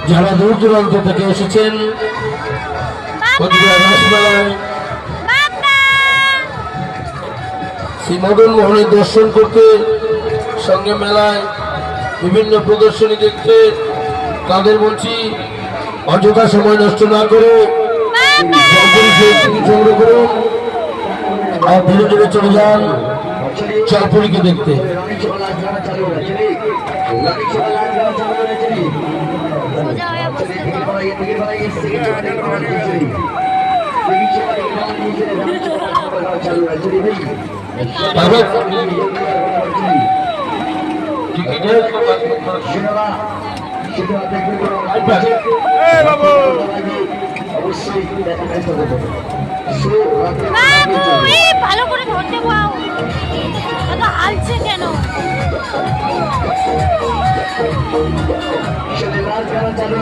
যারা দূর দূরান্ত থেকে এসেছেন রাসমেলায় শ্রী মদন মোহনের দর্শন করতে, সঙ্গে মেলায় বিভিন্ন প্রদর্শনী দেখতে, তাদের বলছি অযথা সময় নষ্ট না করে সংগ্রহ করুন আর ধীরে ধীরে চলে যান জলপুরীকে দেখতে। ভালো করে ধরতে পাও, হালছে কেন? রাজগাড়া চালু